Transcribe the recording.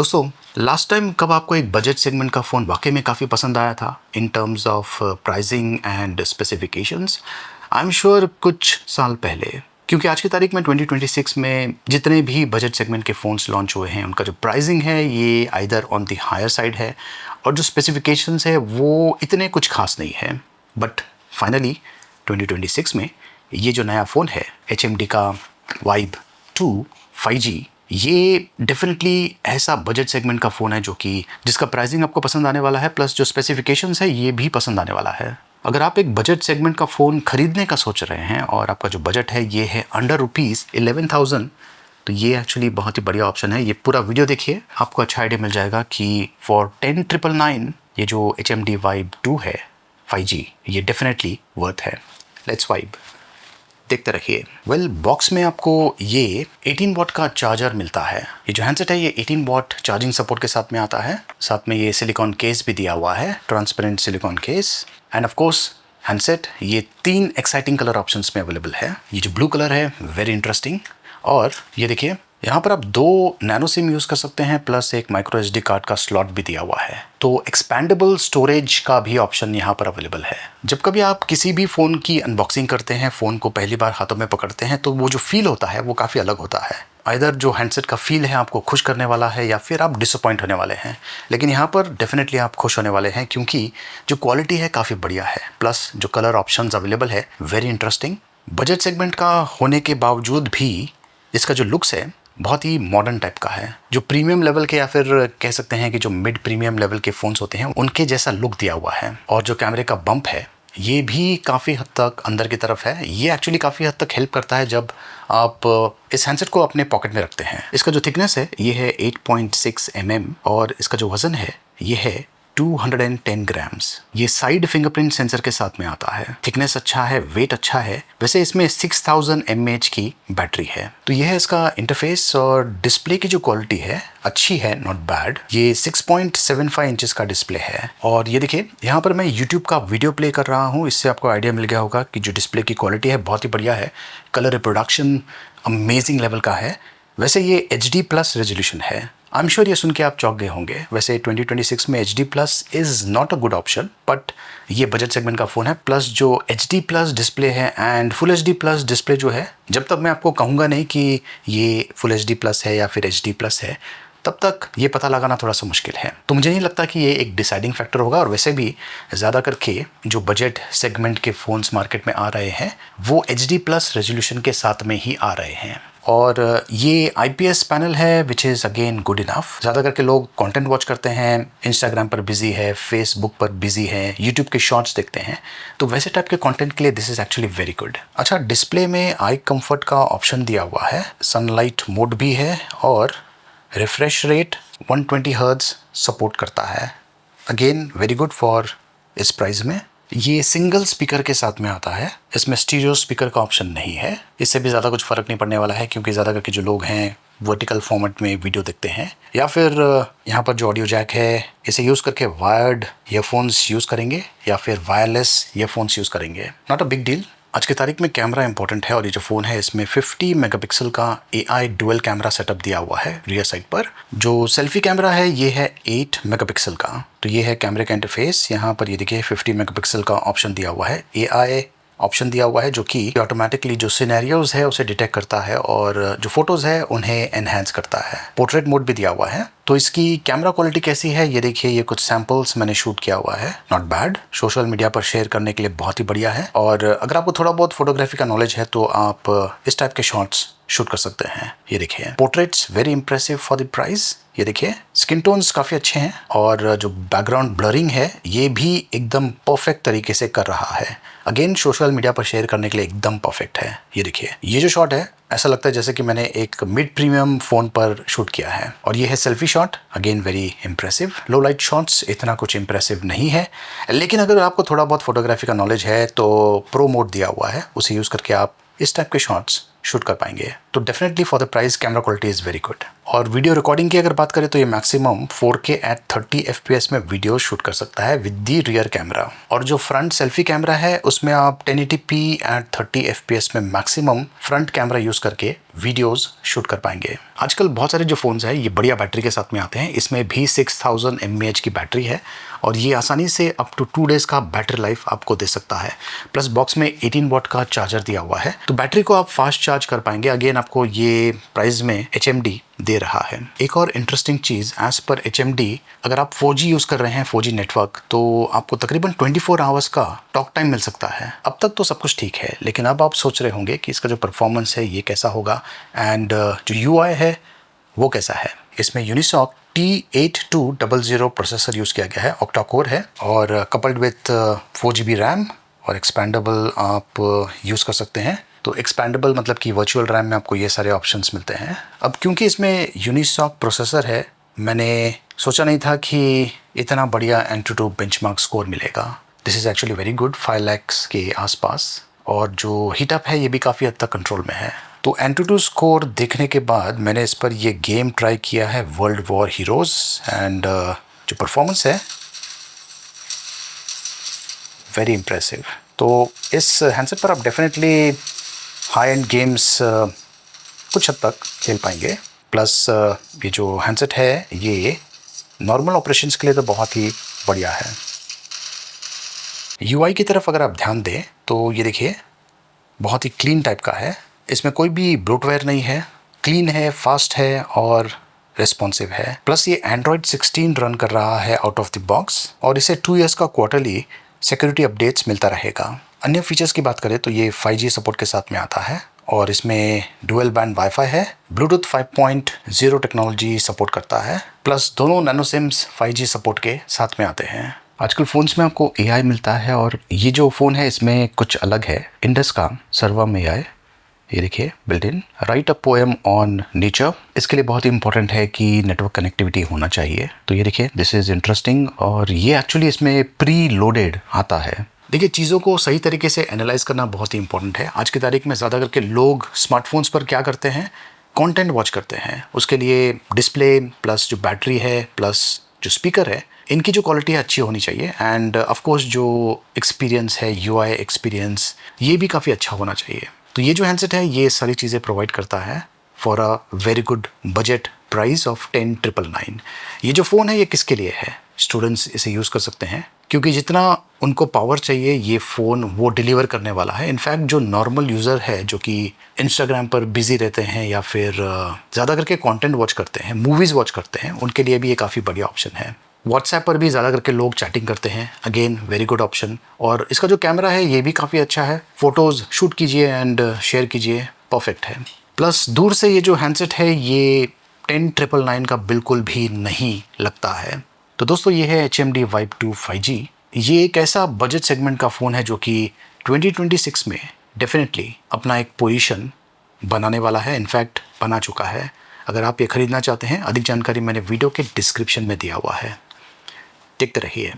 दोस्तों, last time कब आपको एक बजट सेगमेंट का फ़ोन वाक़ई में काफ़ी पसंद आया था in terms of pricing and specifications? I am sure कुछ साल पहले, क्योंकि आज की तारीख में 2026 में जितने भी बजट सेगमेंट के फ़ोन्स लॉन्च हुए हैं उनका जो प्राइसिंग है ये either on the higher side है और जो स्पेसिफिकेशंस है वो इतने कुछ खास नहीं है। बट फाइनली 2026 में ये जो नया फ़ोन है HMD का वाइब 2 5G, ये डेफिनेटली ऐसा बजट सेगमेंट का फ़ोन है जो कि जिसका प्राइसिंग आपको पसंद आने वाला है, प्लस जो स्पेसिफिकेशंस है ये भी पसंद आने वाला है। अगर आप एक बजट सेगमेंट का फ़ोन खरीदने का सोच रहे हैं और आपका जो बजट है ये है अंडर ₹11,000, तो ये एक्चुअली बहुत ही बढ़िया ऑप्शन है। ये पूरा वीडियो देखिए, आपको अच्छा आइडिया मिल जाएगा कि फॉर 10,999 ये जो HMD वाइब 2 है 5G, ये डेफिनेटली वर्थ है। लेट्स वाइब, देखते रहिए। वेल, बॉक्स में आपको ये 18 वॉट का चार्जर मिलता है। ये जो हैंडसेट है ये 18 वॉट चार्जिंग सपोर्ट के साथ में आता है। साथ में ये सिलिकॉन केस भी दिया हुआ है, transparent silicon case. End of course handset ये 3 एक्साइटिंग कलर ऑप्शंस में अवेलेबल है। ये जो ब्लू कलर है वेरी इंटरेस्टिंग, और ये देखिए यहाँ पर आप 2 नैनो सिम यूज़ कर सकते हैं, प्लस एक माइक्रो SD कार्ड का स्लॉट भी दिया हुआ है। तो एक्सपैंडेबल स्टोरेज का भी ऑप्शन यहाँ पर अवेलेबल है। जब कभी आप किसी भी फ़ोन की अनबॉक्सिंग करते हैं, फ़ोन को पहली बार हाथों में पकड़ते हैं, तो वो जो फील होता है वो काफ़ी अलग होता है। आइदर जो हैंडसेट का फील है आपको खुश करने वाला है या फिर आप डिसअपॉइंट होने वाले हैं। लेकिन यहाँ पर डेफिनेटली आप खुश होने वाले हैं, क्योंकि जो क्वालिटी है काफ़ी बढ़िया है, प्लस जो कलर ऑप्शंस अवेलेबल है वेरी इंटरेस्टिंग। बजट सेगमेंट का होने के बावजूद भी इसका जो लुक्स है बहुत ही मॉडर्न टाइप का है। जो प्रीमियम लेवल के या फिर कह सकते हैं कि जो मिड प्रीमियम लेवल के फ़ोन्स होते हैं उनके जैसा लुक दिया हुआ है। और जो कैमरे का बम्प है ये भी काफ़ी हद तक अंदर की तरफ है। ये एक्चुअली काफ़ी हद तक हेल्प करता है जब आप इस हैंडसेट को अपने पॉकेट में रखते हैं। इसका जो थिकनेस है ये है 8.6 mm और इसका जो वज़न है ये है 210 ग्राम्स। ये साइड फिंगरप्रिंट सेंसर के साथ में आता है। थिकनेस अच्छा है, वेट अच्छा है। वैसे इसमें 6000 mAh की बैटरी है। तो ये है इसका इंटरफेस, और डिस्प्ले की जो क्वालिटी है अच्छी है, नॉट बैड। ये 6.75 इंचेस का डिस्प्ले है। और ये देखिए यहाँ पर मैं YouTube का वीडियो प्ले कर रहा हूँ, इससे आपको आइडिया मिल गया होगा कि जो डिस्प्ले की क्वालिटी है बहुत ही बढ़िया है। कलर रिप्रोडक्शन अमेजिंग लेवल का है। वैसे ये HD+ रेजोल्यूशन है। आई एम श्योर ये सुन के आप चौंक गए होंगे। वैसे 2026 में HD+ is not a good option, but ये बजट सेगमेंट का फ़ोन है, प्लस जो HD+ डिस्प्ले है एंड फुल HD+ डिस्प्ले जो है, जब तक मैं आपको कहूँगा नहीं कि ये फुल HD+ है या फिर HD+ है, तब तक ये पता लगाना थोड़ा सा मुश्किल है। तो मुझे नहीं लगता कि ये एक डिसाइडिंग फैक्टर होगा। और वैसे भी ज़्यादा करके जो बजट सेगमेंट के फ़ोन्स मार्केट में आ रहे हैं वो HD+ रेजोल्यूशन के साथ में ही आ रहे हैं। और ये IPS पैनल है which is again good enough. ज़्यादा करके लोग कंटेंट वॉच करते हैं, इंस्टाग्राम पर बिजी है, फेसबुक पर बिजी है, यूट्यूब के शॉर्ट्स देखते हैं, तो वैसे टाइप के कंटेंट के लिए this is actually very good. अच्छा, डिस्प्ले में आई कंफर्ट का ऑप्शन दिया हुआ है, सनलाइट मोड भी है, और रिफ्रेश रेट 120 हर्ट्ज़ सपोर्ट करता है। अगेन वेरी गुड फॉर इस प्राइस में। ये सिंगल स्पीकर के साथ में आता है, इसमें स्टीरियो स्पीकर का ऑप्शन नहीं है। इससे भी ज़्यादा कुछ फ़र्क नहीं पड़ने वाला है, क्योंकि ज़्यादा करके जो लोग हैं वर्टिकल फॉर्मेट में वीडियो देखते हैं, या फिर यहाँ पर जो ऑडियो जैक है इसे यूज़ करके वायर्ड ईयरफोन्स यूज़ करेंगे या फिर वायरलेस ईयरफोन्स यूज़ करेंगे। Not a big deal. आज की तारीख में कैमरा इंपॉर्टेंट है, और ये जो फ़ोन है इसमें 50 मेगापिक्सल का AI डुअल कैमरा सेटअप दिया हुआ है रियर साइड पर। जो सेल्फी कैमरा है ये है 8 मेगापिक्सल का। तो ये है कैमरे का इंटरफेस। यहाँ पर ये देखिए 50 मेगापिक्सल का ऑप्शन दिया हुआ है, AI ऑप्शन दिया हुआ है, जो कि ऑटोमेटिकली जो सिनेरियोज है उसे डिटेक्ट करता है और जो फोटोज़ है उन्हें एनहेंस करता है। पोर्ट्रेट मोड भी दिया हुआ है। तो इसकी कैमरा क्वालिटी कैसी है ये देखिए, ये कुछ सैम्पल्स मैंने शूट किया हुआ है, नॉट बैड। सोशल मीडिया पर शेयर करने के लिए बहुत ही बढ़िया है। और अगर आपको थोड़ा बहुत फोटोग्राफी का नॉलेज है तो आप इस टाइप के शॉट्स शूट कर सकते हैं। ये देखिए portraits very impressive for the price. ये देखिए स्किन टोन्स काफ़ी अच्छे हैं, और जो बैकग्राउंड ब्लरिंग है ये भी एकदम परफेक्ट तरीके से कर रहा है। अगेन सोशल मीडिया पर शेयर करने के लिए एकदम परफेक्ट है। ये देखिए ये जो शॉट है ऐसा लगता है जैसे कि मैंने एक मिड प्रीमियम फ़ोन पर शूट किया है। और ये है selfie shot, again very impressive. लो लाइट शॉट्स इतना कुछ इंप्रेसिव नहीं है, लेकिन अगर आपको थोड़ा बहुत फोटोग्राफी का नॉलेज है तो प्रो मोड दिया हुआ है, उसे यूज़ करके आप इस टाइप के शॉट्स शूट कर पाएंगे। तो definitely for the price camera quality is very good. और वीडियो रिकॉर्डिंग की अगर बात करें तो ये मैक्सिमम 4K एट 30 FPS में वीडियो शूट कर सकता है विद दी रियर कैमरा। और जो फ्रंट सेल्फी कैमरा है उसमें आप 1080p एट 30 FPS में मैक्सिमम फ्रंट कैमरा यूज़ करके वीडियोस शूट कर पाएंगे। आजकल बहुत सारे जो फ़ोन्स हैं ये बढ़िया बैटरी के साथ में आते हैं। इसमें भी 6000 mAh की बैटरी है और ये आसानी से अप टू 2 डेज़ का बैटरी लाइफ आपको दे सकता है। प्लस बॉक्स में 18 वॉट का चार्जर दिया हुआ है, तो बैटरी को आप फास्ट चार्ज कर पाएंगे। अगेन आपको ये प्राइस में HMD दे रहा है। एक और इंटरेस्टिंग चीज़, एज पर HMD अगर आप 4G यूज़ कर रहे हैं, 4G नेटवर्क, तो आपको तकरीबन 24 आवर्स का टॉक टाइम मिल सकता है। अब तक तो सब कुछ ठीक है, लेकिन अब आप सोच रहे होंगे कि इसका जो परफॉर्मेंस है ये कैसा होगा एंड जो UI है वो कैसा है। इसमें यूनिसॉक T8200 प्रोसेसर यूज़ किया गया है, ऑक्टा कोर है और कपल्ड विथ 4GB रैम और एक्सपेंडेबल आप यूज़ कर सकते हैं। तो एक्सपेंडेबल मतलब कि वर्चुअल रैम में आपको ये सारे ऑप्शंस मिलते हैं। अब क्योंकि इसमें यूनिसॉक प्रोसेसर है, मैंने सोचा नहीं था कि इतना बढ़िया एंटूटू बेंचमार्क स्कोर मिलेगा। This is actually very good, 5 lakh के आसपास। और जो हीटअप है ये भी काफ़ी हद तक कंट्रोल में है। तो एंटूटू स्कोर देखने के बाद मैंने इस पर ये गेम ट्राई किया है, वर्ल्ड वॉर हीरोज़, एंड जो परफॉर्मेंस है वेरी इम्प्रेसिव। तो इस हैंडसेट पर आप डेफिनेटली हाई एंड गेम्स कुछ हद तक खेल पाएंगे। प्लस ये जो हैंडसेट है ये नॉर्मल ऑपरेशंस के लिए तो बहुत ही बढ़िया है। UI की तरफ अगर आप ध्यान दें तो ये देखिए बहुत ही क्लीन टाइप का है। इसमें कोई भी ब्लोटवेयर नहीं है, क्लीन है, फास्ट है और रिस्पॉन्सिव है। प्लस ये Android 16 रन कर रहा है आउट ऑफ द बॉक्स और इसे 2 ईयर्स का क्वार्टरली सिक्योरिटी अपडेट्स मिलता रहेगा। अन्य फीचर्स की बात करें तो ये 5G सपोर्ट के साथ में आता है और इसमें डुअल बैंड वाईफाई है, ब्लूटूथ 5.0 टेक्नोलॉजी सपोर्ट करता है, प्लस दोनों नैनो सिम्स 5G सपोर्ट के साथ में आते हैं। आजकल फ़ोन्स में आपको AI मिलता है और ये जो फ़ोन है इसमें कुछ अलग है। इंडस का सर्वम AI, ये देखिए built in, right a poem on nature. इसके लिए बहुत ही इंपॉर्टेंट है कि नेटवर्क कनेक्टिविटी होना चाहिए। तो ये देखिए दिस इज़ इंटरेस्टिंग और ये एक्चुअली इसमें प्री लोडेड आता है। देखिए चीज़ों को सही तरीके से एनालाइज करना बहुत ही इंपॉर्टेंट है। आज की तारीख में ज़्यादा करके लोग स्मार्टफोन्स पर क्या करते हैं, कंटेंट वॉच करते हैं। उसके लिए डिस्प्ले प्लस जो बैटरी है प्लस जो स्पीकर है, इनकी जो क्वालिटी है अच्छी होनी चाहिए एंड ऑफ कोर्स जो एक्सपीरियंस है, UI एक्सपीरियंस, ये भी काफ़ी अच्छा होना चाहिए। तो ये जो हैंडसेट है ये सारी चीज़ें प्रोवाइड करता है for a very good budget price of 10,999। ये जो फ़ोन है ये किसके लिए है? स्टूडेंट्स इसे यूज़ कर सकते हैं क्योंकि जितना उनको पावर चाहिए ये फ़ोन वो डिलीवर करने वाला है। इनफैक्ट जो नॉर्मल यूज़र है जो कि इंस्टाग्राम पर बिजी रहते हैं या फिर ज़्यादा करके कंटेंट वॉच करते हैं, मूवीज़ वॉच करते हैं, उनके लिए भी ये काफ़ी बढ़िया ऑप्शन है। व्हाट्सएप पर भी ज़्यादा करके लोग चैटिंग करते हैं, अगेन वेरी गुड ऑप्शन। और इसका जो कैमरा है ये भी काफ़ी अच्छा है, फ़ोटोज़ शूट कीजिए एंड शेयर कीजिए, परफेक्ट है। प्लस दूर से ये जो हैंडसेट है ये 10,999 का बिल्कुल भी नहीं लगता है। तो दोस्तों ये है HMD Vibe 2 5G। ये एक ऐसा बजट सेगमेंट का फ़ोन है जो कि 2026 में डेफिनेटली अपना एक पोजीशन बनाने वाला है, इनफैक्ट बना चुका है। अगर आप ये ख़रीदना चाहते हैं, अधिक जानकारी मैंने वीडियो के डिस्क्रिप्शन में दिया हुआ है, देखते रहिए।